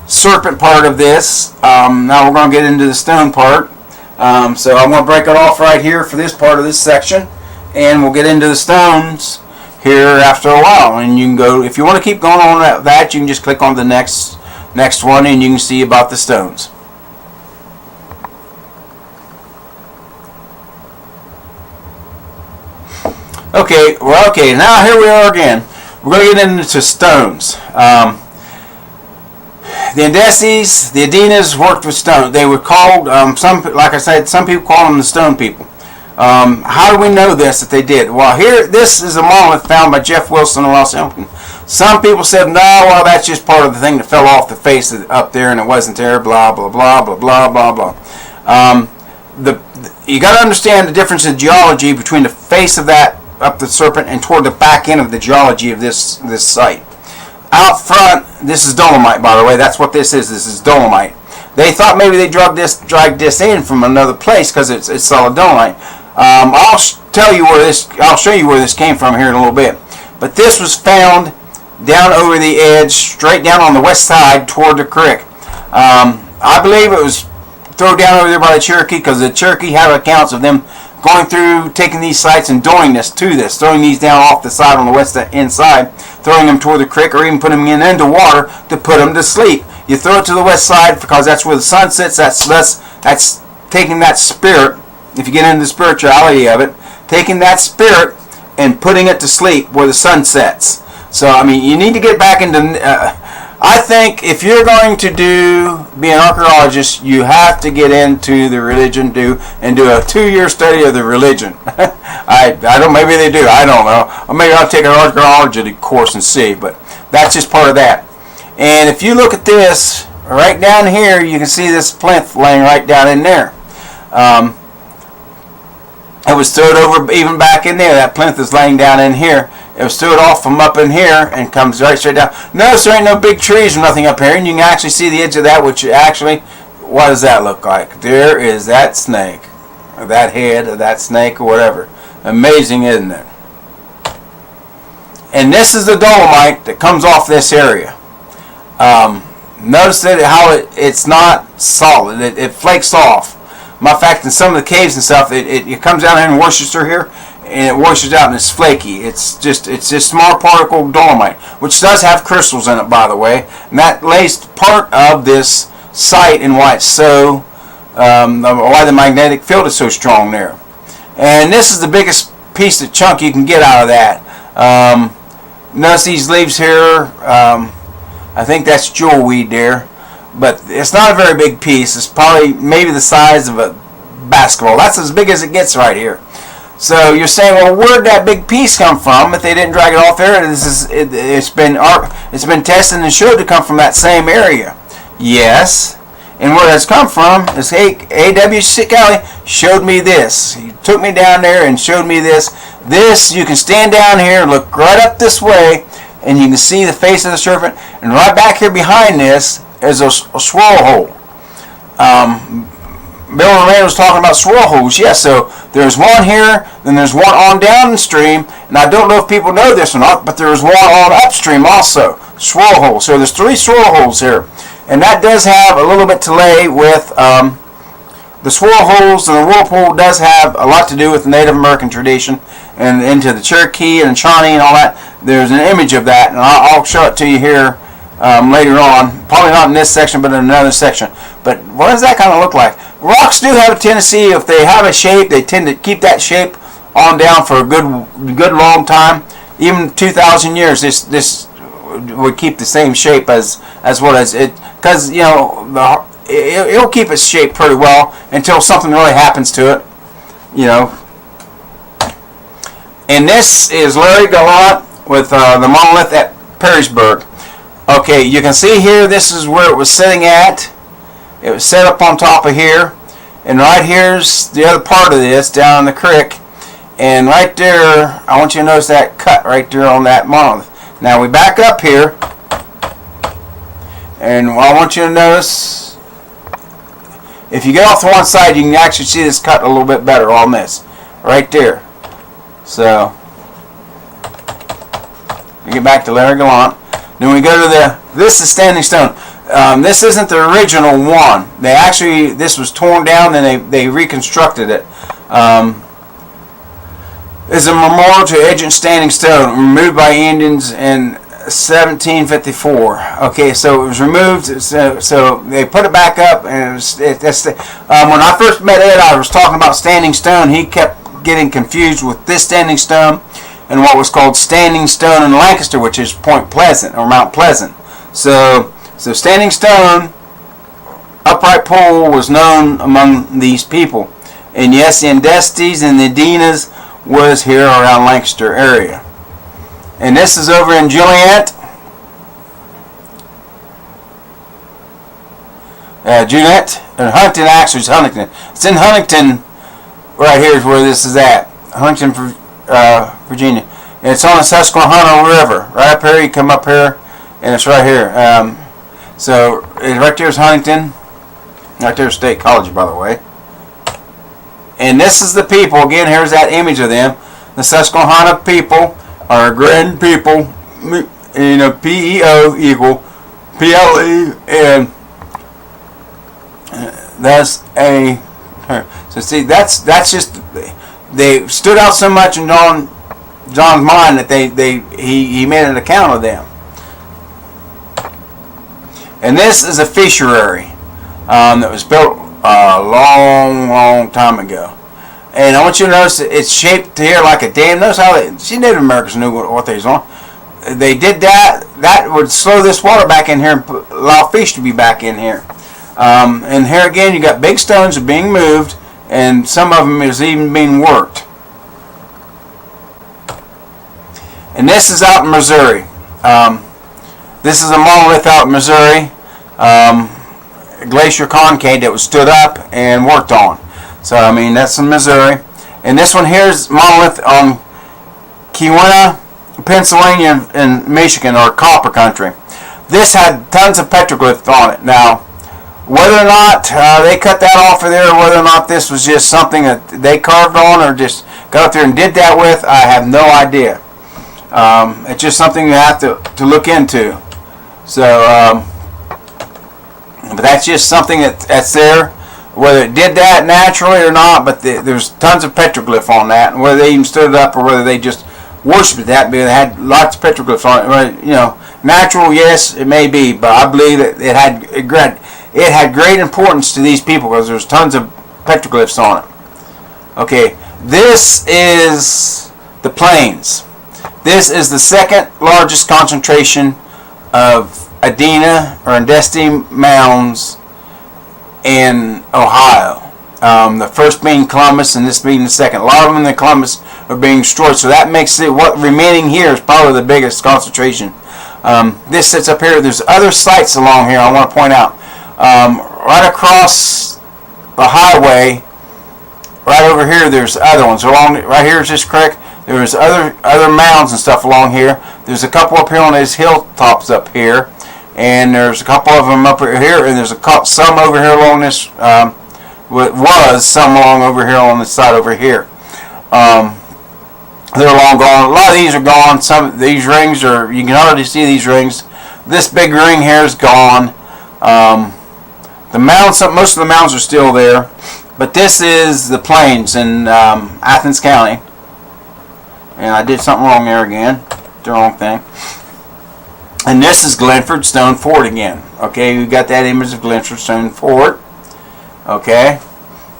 serpent part of this. Now we're going to get into the stone part. So I'm going to break it off right here for this part of this section, and we'll get into the stones here after a while. And you can go, if you want to keep going on that, you can just click on the next one, and you can see about the stones. Okay, well, okay, now here we are again. We're going to get into stones. The Andestes, the Adinas worked with stone. They were called, like I said, some people call them the stone people. How do we know this, that they did? Well, here, this is a monolith found by Jeff Wilson in Los Angeles. Some people said, no, well, that's just part of the thing that fell off the face up there and it wasn't there, blah, blah, blah, blah, blah, blah, blah. You got to understand the difference in geology between the face of that, up the serpent, and toward the back end of the geology of this site. Out front, this is dolomite, by the way. That's what this is. This is dolomite. They thought maybe they dragged this in from another place because it's solid dolomite. I'll show you where this came from here in a little bit. But this was found down over the edge, straight down on the west side toward the creek. I believe it was thrown down over there by the Cherokee, because the Cherokee have accounts of them going through, taking these sites and doing this to this, throwing these down off the side on the west inside, throwing them toward the creek, or even putting them into water to put them to sleep. You throw it to the west side because that's where the sun sets. That's taking that spirit, if you get into the spirituality of it, taking that spirit and putting it to sleep where the sun sets. So, I mean, you need to get back into... I think if you're going to be an archaeologist, you have to get into the religion, and do a 2-year study of the religion. I don't. Maybe they do. I don't know. Or maybe I'll take an archaeology course and see. But that's just part of that. And if you look at this right down here, you can see this plinth laying right down in there. It was thrown over even back in there. That plinth is laying down in here. It was thrown off from up in here and comes right straight down. Notice there ain't no big trees or nothing up here, and you can actually see the edge of that, which actually, what does that look like? There is that snake, or that head of that snake, or whatever. Amazing, isn't it? And this is the dolomite that comes off this area. Notice that how it's not solid. It flakes off. Matter of fact, in some of the caves and stuff, it comes down here in Worcester here, and it washes out and it's flaky. It's just small particle dolomite, which does have crystals in it, by the way, and that lays part of this site and why it's so, why the magnetic field is so strong there. And this is the biggest piece of chunk you can get out of that. Notice these leaves here. I think that's jewelweed there, but it's not a very big piece. It's probably maybe the size of a basketball. That's as big as it gets right here. So you're saying, well, where'd that big piece come from? If they didn't drag it off there, it's been tested and showed to come from that same area. Yes, and where it's come from is A.W. Kelly showed me this. He took me down there and showed me this. This, you can stand down here and look right up this way, and you can see the face of the serpent. And right back here behind this is a swirl hole. Bill Moran was talking about swirl holes. Yes, so there's one here, then there's one on downstream, and I don't know if people know this or not, but there's one on upstream also, swirl holes. So there's 3 swirl holes here, and that does have a little bit to lay with the swirl holes, and the whirlpool does have a lot to do with the Native American tradition, and into the Cherokee and Shawnee and all that. There's an image of that, and I'll show it to you here later on. Probably not in this section, but in another section. But what does that kind of look like? Rocks do have a tendency, if they have a shape, they tend to keep that shape on down for a good long time. Even 2,000 years, this would keep the same shape as what is it, because you know it'll keep its shape pretty well until something really happens to it, you know. And this is Larry Gallant with the monolith at Perrysburg. Okay, you can see here, this is where it was sitting at. It was set up on top of here, and right here's the other part of this down the creek, and right there I want you to notice that cut right there on that monolith. Now we back up here, and I want you to notice, if you get off the one side, you can actually see this cut a little bit better on this right there. So we get back to Larry Gallant. Then we go to this is standing stone. This isn't the original one. This was torn down and they reconstructed it. Is a memorial to ancient standing stone removed by Indians in 1754. Okay, so it was removed. So they put it back up, and when I first met Ed, I was talking about standing stone. He kept getting confused with this standing stone and what was called standing stone in Lancaster, which is Point Pleasant or Mount Pleasant. So standing stone, upright pole, was known among these people. And yes, the Andestes and the Adinas was here around Lancaster area. And this is over in Juliet. Juliet and Huntington, actually it's Huntington. It's in Huntington, right here is where this is at. Huntington, Virginia. And it's on the Susquehanna River. Right up here, you come up here, and it's right here. So right there is Huntington. Right there is State College, by the way. And this is the people. Again, here's that image of them. The Susquehanna people are grand people. You know, PEO equal PLE, and that's a. So see, that's just they stood out so much in John's mind that he made an account of them. And this is a fishery that was built a long time ago. And I want you to notice that it's shaped here like a dam. Notice how Native Americans knew what they was on. They did that. That would slow this water back in here and allow fish to be back in here. And here again, you got big stones being moved, and some of them is even being worked. And this is out in Missouri. This is a monolith out in Missouri. Glacier concave that was stood up and worked on. So I mean, that's in Missouri. And this one here is monolith on Keweenaw, Pennsylvania and Michigan, or copper country. This had tons of petroglyphs on it. Now, whether or not they cut that off of there, or whether or not this was just something that they carved on or just got up there and did that with, I have no idea. It's just something you have to look into. So, but that's just something that's there. Whether it did that naturally or not, but there's tons of petroglyph on that, and whether they even stood it up or whether they just worshipped that, because it had lots of petroglyphs on it. You know, natural, yes, it may be, but I believe that it had great importance to these people because there's tons of petroglyphs on it. Okay, this is the plains. This is the second largest concentration of Adena or Andaste mounds in Ohio. The first being Columbus, and this being the second. A lot of them in Columbus are being destroyed, so that makes it what remaining here is probably the biggest concentration. This sits up here. There's other sites along here I want to point out. Right across the highway, right over here, there's other ones. Right here is this creek. There's other mounds and stuff along here. There's a couple up here on these hilltops up here. And there's a couple of them up here, and there's some over here along this. Was some along over here on this side over here. They're long gone. A lot of these are gone. Some of these rings are. You can already see these rings. This big ring here is gone. The mounds. Most of the mounds are still there, but this is the plains in Athens County. And I did something wrong there again. The wrong thing. And this is Glenford Stone Fort again. Okay, we got that image of Glenford Stone Fort. Okay.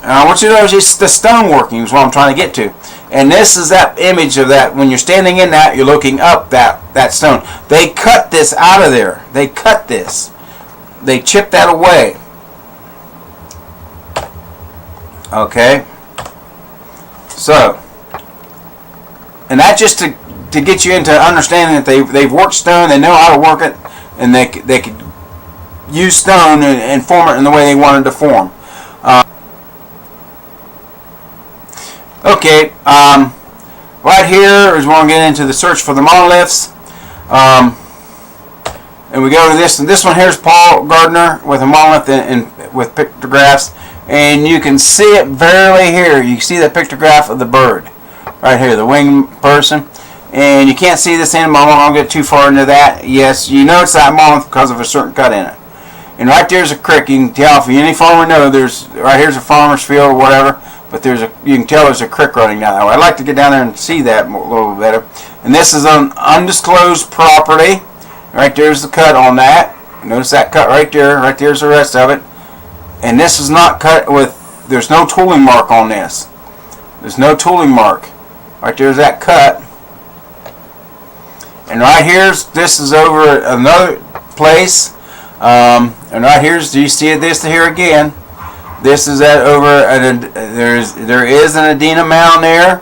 And I want you to notice the stone working is what I'm trying to get to. And this is that image of that. When you're standing in that, you're looking up that stone. They cut this out of there. They cut this. They chipped that away. Okay. So, and that just to get you into understanding that they've worked stone, they know how to work it, and they could use stone and form it in the way they wanted to form. Okay, right here is where I'm getting into the search for the monoliths. And we go to this, and this one here is Paul Gardner with a monolith with pictographs, and you can see it barely here. You can see the pictograph of the bird right here, the winged person. And you can't see this in monolith. I won't get too far into that. Yes, you know it's that monolith because of a certain cut in it. And right there's a creek. You can tell if any farmer knows there's right here's a farmer's field or whatever. But you can tell there's a creek running down that way. I'd like to get down there and see that a little bit better. And this is an undisclosed property. Right there's the cut on that. Notice that cut right there. Right there's the rest of it. And this is not cut with, there's no tooling mark on this. There's no tooling mark. Right there's that cut. And right here's, this is over another place. And right here's, do you see this here again? This is at over, there is an Adena mound there,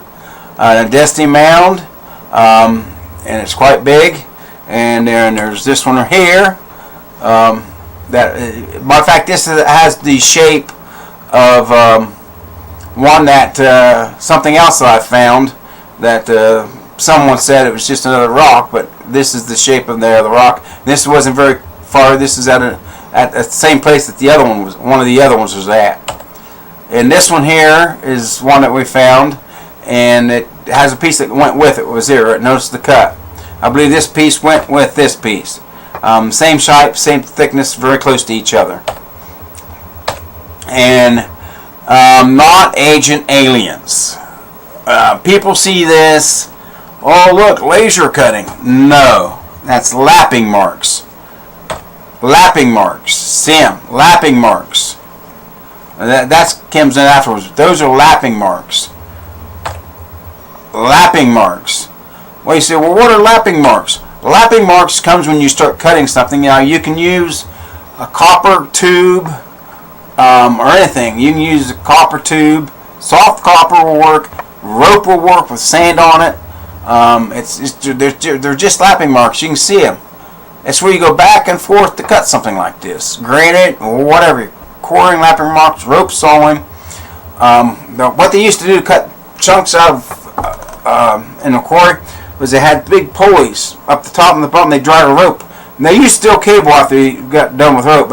an andaste mound, and it's quite big. And then there's this one here. Matter of fact, this has the shape of one that something else that I found that someone said it was just another rock, but this is the shape of the rock. This wasn't very far. This is at the same place that the other one was. One of the other ones was at. And this one here is one that we found, and it has a piece that went with it. Was there? Notice the cut. I believe this piece went with this piece. Same shape, same thickness, very close to each other. And not Agent Aliens. People see this. Oh, look, laser cutting. No, that's lapping marks. Lapping marks. Sim. Lapping marks. That comes in afterwards. Those are lapping marks. Lapping marks. Well, you say, well, what are lapping marks? Lapping marks comes when you start cutting something. Now, you can use a copper tube or anything. You can use a copper tube. Soft copper will work. Rope will work with sand on it. They're just lapping marks. You can see them. It's where you go back and forth to cut something like this. Granite or whatever. Quartering, lapping marks, rope sawing. What they used to do to cut chunks out of in the quarry was they had big pulleys up the top and the bottom. They drive a rope. And they used steel cable after you got done with rope,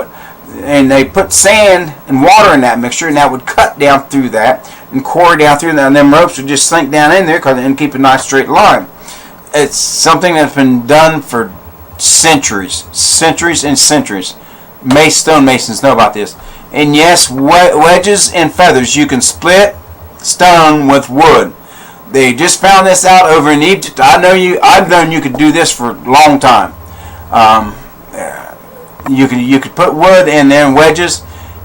and they put sand and water in that mixture, and that would cut down through that and quarry down through that, and them ropes would just sink down in there and keep a nice straight line. It's something that's been done for centuries and centuries. Stonemasons know about this. And yes, wedges and feathers. You can split stone with wood. They just found this out over in Egypt. I've known you could do this for a long time. You could put wood in there and wedges.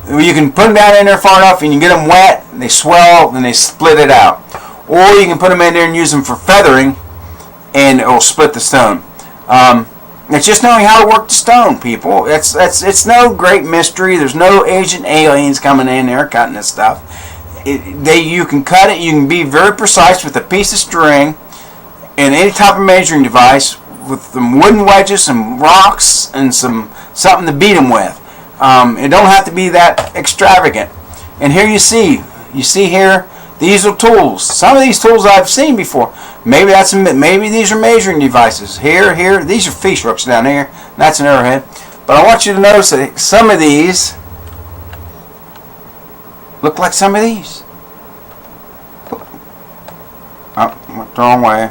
You can put them down in there far enough, and you get them wet, and they swell, and they split it out. Or you can put them in there and use them for feathering, and it will split the stone. It's just knowing how to work the stone, people. It's no great mystery. There's no Agent Aliens coming in there cutting this stuff. You can cut it. You can be very precise with a piece of string and any type of measuring device with some wooden wedges, some rocks, and something to beat them with. It don't have to be that extravagant. And here you see here, these are tools. Some of these tools I've seen before. Maybe these are measuring devices. Here, these are fish hooks down here. That's an arrowhead. But I want you to notice that some of these look like some of these. Oh, went the wrong way.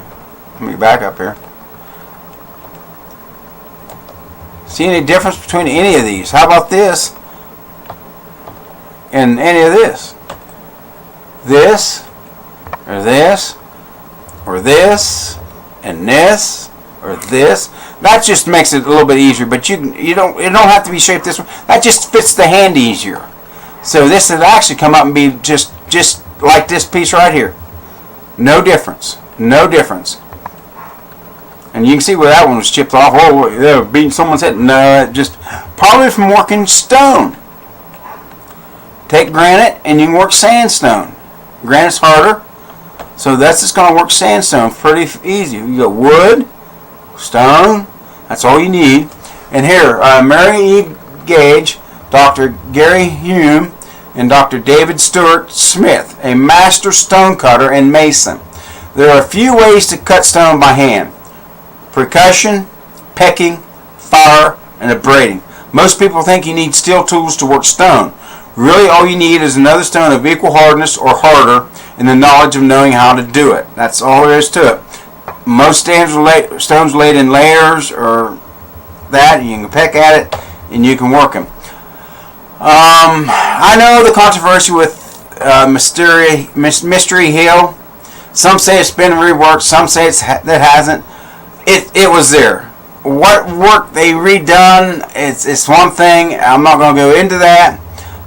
Let me back up here. See any difference between any of these? How about this and any of this? This, or this, or this, and this, or this. That just makes it a little bit easier, but it don't have to be shaped this way. That just fits the hand easier. So this would actually come up and be just like this piece right here. No difference. No difference. And you can see where that one was chipped off. Oh, they were beating someone's head. No, just probably from working stone. Take granite and you can work sandstone. Granite's harder, so that's just going to work sandstone pretty easy. You got wood, stone. That's all you need. And here, Mary E. Gage, Dr. Gary Hume, and Dr. David Stewart Smith, a master stone cutter and mason. There are a few ways to cut stone by hand: percussion, pecking, fire, and abrading. Most people think you need steel tools to work stone. Really, all you need is another stone of equal hardness or harder, and the knowledge of knowing how to do it. That's all there is to it. Most stones laid in layers or that, you can peck at it and you can work them. I know the controversy with Mystery Hill. Some say it's been reworked. Some say that hasn't. It was there. What work they redone? It's one thing. I'm not going to go into that.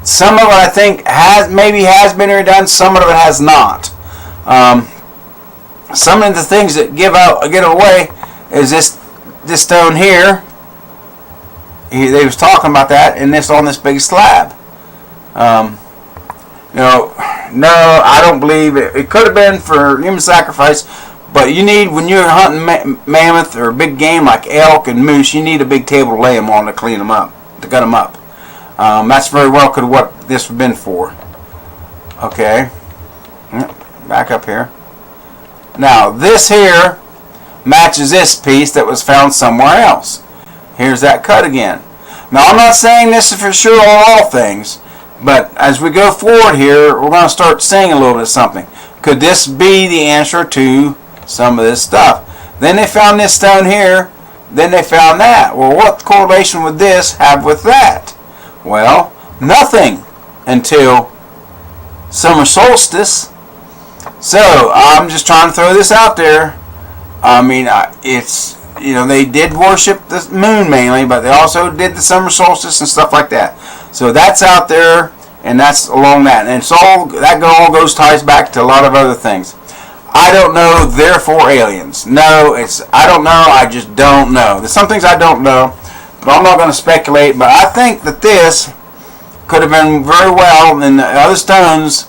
Some of it I think has been redone. Some of it has not. Some of the things that get away is this stone here. They was talking about that, and this on this big slab. No, I don't believe it. It could have been for human sacrifice, but you need, when you're hunting mammoth or big game like elk and moose, you need a big table to lay them on to clean them up, to gut them up. That's very well could what this would have been for. Okay, back up here. Now this here matches this piece that was found somewhere else. Here's that cut again. Now I'm not saying this is for sure on all things, but as we go forward here, we're going to start saying a little bit of something. Could this be the answer to some of this stuff? Then they found this stone here, then they found that. Well, what correlation would this have with that? Well, nothing until summer solstice. So I'm just trying to throw this out there. I mean, it's, they did worship the moon mainly, but they also did the summer solstice and stuff like that. So that's out there, and that's along that, and all ties back to a lot of other things. I don't know. Therefore, aliens. No, I don't know. I just don't know. There's some things I don't know, but I'm not going to speculate. But I think that this could have been very well in the other stones,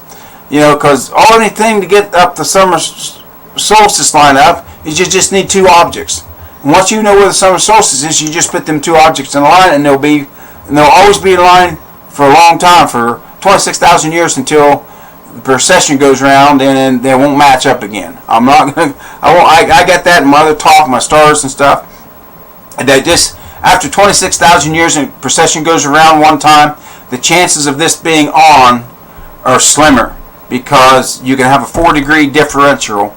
because all anything to get up the summer solstice line up is you just need two objects. And once you know where the summer solstice is, you just put them two objects in a line, and they'll always be in line for a long time, for 26,000 years, until the precession goes around, and then they won't match up again. I'm not gonna. I get that in my other talk, my stars and stuff. That just after 26,000 years and precession goes around one time, the chances of this being on are slimmer, because you can have a 4-degree differential,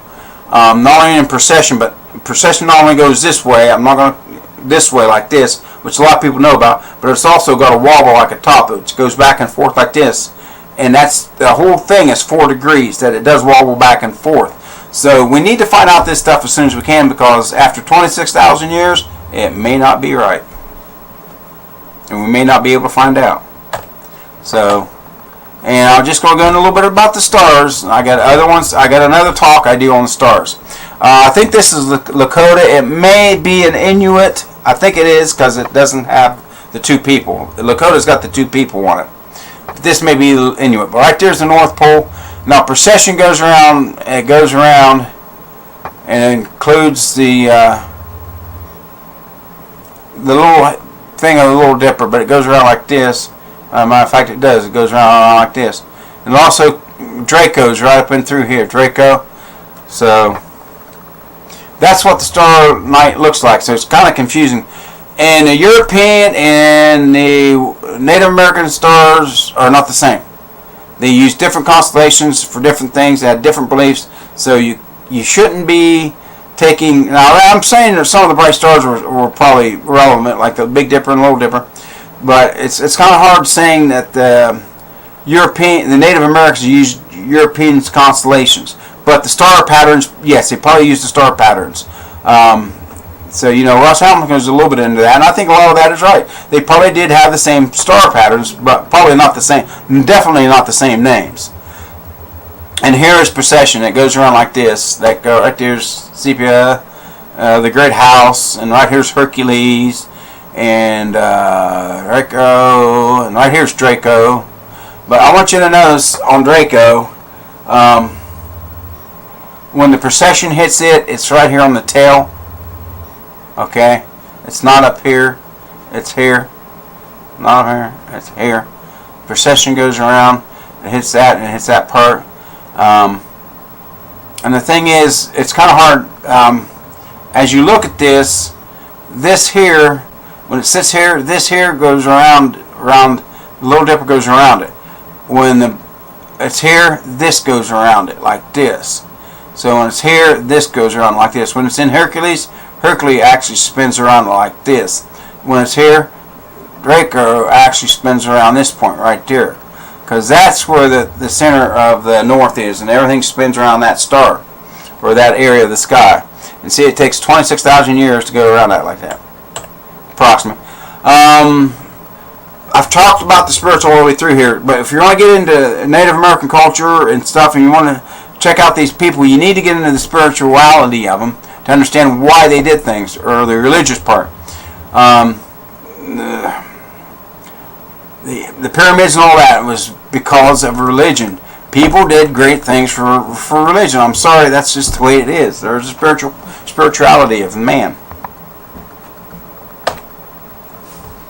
not only in precession, but precession not only goes this way. I'm not going this way like this, which a lot of people know about, but it's also got a wobble like a top, which goes back and forth like this, and that's the whole thing is 4 degrees, that it does wobble back and forth. So we need to find out this stuff as soon as we can, because after 26,000 years, it may not be right, and we may not be able to find out. So, and I'm just going to go into a little bit about the stars. I got other ones. I got another talk I do on the stars. I think this is Lakota. It may be an Inuit. I think it is, because it doesn't have the two people. Lakota's got the two people on it. But this may be Inuit. But right there's the North Pole. Now precession goes around. It goes around and includes the little thing of the Little Dipper, but it goes around like this. Matter of fact, it does. It goes around like this. And also Draco's right up and through here. Draco. So that's what the star night looks like. So it's kind of confusing. And the European and the Native American stars are not the same. They use different constellations for different things. They have different beliefs. So you shouldn't be taking... Now, I'm saying that some of the bright stars were probably relevant, like the Big Dipper and Little Dipper. But it's kind of hard saying that the Native Americans use European constellations. But the star patterns, yes, they probably use the star patterns. So, Ross Hamilton goes a little bit into that, and I think a lot of that is right. They probably did have the same star patterns, but probably not the same, definitely not the same names. And here is precession. It goes around like this. Right there's Sepia, the Great House, and right here's Hercules, and Draco, and right here's Draco. But I want you to notice on Draco, when the precession hits it, it's right here on the tail. Okay, it's not up here, it's here, not here, it's here. Precession goes around, it hits that, and it hits that part. And the thing is, it's kind of hard, as you look at this here, when it sits here, this here goes around, the Little Dipper goes around it. When it's here, this goes around it, like this. So when it's here, this goes around like this. When it's in Hercules actually spins around like this. When it's here, Draco actually spins around this point right there, because that's where the center of the north is, and everything spins around that star, or that area of the sky. And see, it takes 26,000 years to go around that like that, approximately. I've talked about the spiritual all the way through here, but if you want to get into Native American culture and stuff, and you want to check out these people, you need to get into the spirituality of them to understand why they did things, or the religious part. The pyramids and all that was because of religion. People did great things for religion. I'm sorry, that's just the way it is. There's a spirituality of man.